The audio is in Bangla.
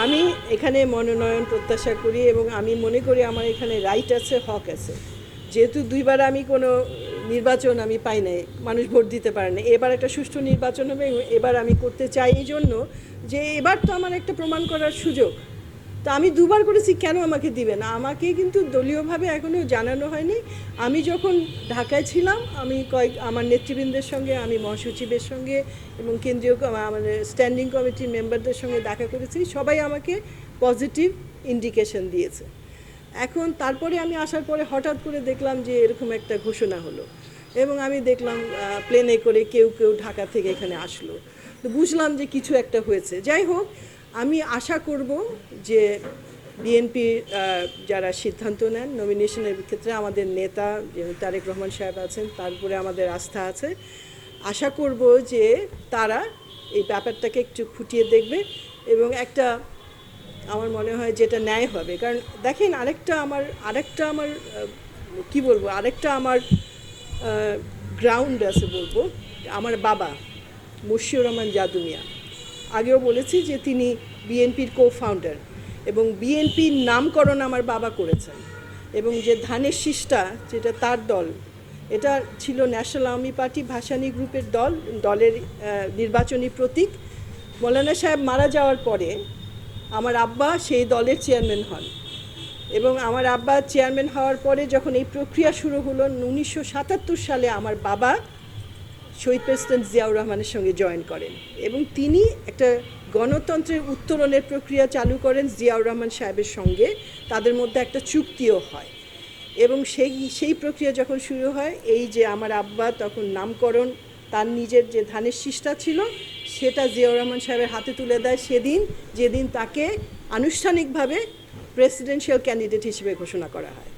আমি এখানে মনোনয়ন প্রত্যাশা করি এবং আমি মনে করি আমার এখানে রাইট আছে, হক আছে। যেহেতু দুইবার আমি কোনো নির্বাচন আমি পাই নাই, মানুষ ভোট দিতে পারে না, এবার একটা সুষ্ঠু নির্বাচন হবে। এবার আমি করতে চাই এই জন্য যে এবার তো আমার একটা প্রমাণ করার সুযোগ। তো আমি দুবার করেছি, কেন আমাকে দিবে না? আমাকে কিন্তু দলীয়ভাবে এখনও জানানো হয়নি। আমি যখন ঢাকায় ছিলাম, আমি আমার নেতৃবৃন্দের সঙ্গে, আমি মহাসচিবের সঙ্গে এবং কেন্দ্রীয় আমাদের স্ট্যান্ডিং কমিটির মেম্বারদের সঙ্গে দেখা করেছি। সবাই আমাকে পজিটিভ ইন্ডিকেশন দিয়েছে। এখন তারপরে আমি আসার পরে হঠাৎ করে দেখলাম যে এরকম একটা ঘোষণা হলো এবং আমি দেখলাম প্লেনে করে কেউ কেউ ঢাকা থেকে এখানে আসলো। তো বুঝলাম যে কিছু একটা হয়েছে। যাই হোক, আমি আশা করব যে বিএনপি যারা সিদ্ধান্ত নেন নমিনেশনের ক্ষেত্রে, আমাদের নেতা তারেক রহমান সাহেব আছেন, তার উপরে আমাদের আস্থা আছে। আশা করব যে তারা এই ব্যাপারটাকে একটু খুঁটিয়ে দেখবে এবং একটা আমার মনে হয় যেটা ন্যায় হবে। কারণ দেখেন, আরেকটা আমার কি বলবো, আরেকটা আমার গ্রাউন্ড আছে বলবো। আমার বাবা মশিউর রহমান জাদু মিয়া, আগেও বলেছি যে তিনি বিএনপির কো-ফাউন্ডার এবং বিএনপির নামকরণ আমার বাবা করেছেন। এবং যে ধানের শীষটা, যেটা তার দল, এটা ছিল ন্যাশনাল আওয়ামী পার্টি ভাসানী গ্রুপের দলের নির্বাচনী প্রতীক। মৌলানা সাহেব মারা যাওয়ার পরে আমার আব্বা সেই দলের চেয়ারম্যান হন এবং আমার আব্বা চেয়ারম্যান হওয়ার পরে যখন এই প্রক্রিয়া শুরু হলো 1977 সালে, আমার বাবা শহীদ প্রেসিডেন্ট জিয়াউর রহমানের সঙ্গে জয়েন করেন এবং তিনি একটা গণতন্ত্রের উত্তরণের প্রক্রিয়া চালু করেন জিয়াউর রহমান সাহেবের সঙ্গে। তাদের মধ্যে একটা চুক্তিও হয় এবং সেই প্রক্রিয়া যখন শুরু হয়, এই যে আমার আব্বা তখন নামকরণ, তার নিজের যে ধানের শীষটা ছিল সেটা জিয়াউর রহমান সাহেবের হাতে তুলে দেয় যেদিন তাকে আনুষ্ঠানিকভাবে প্রেসিডেন্সিয়াল ক্যান্ডিডেট হিসেবে ঘোষণা করা হয়।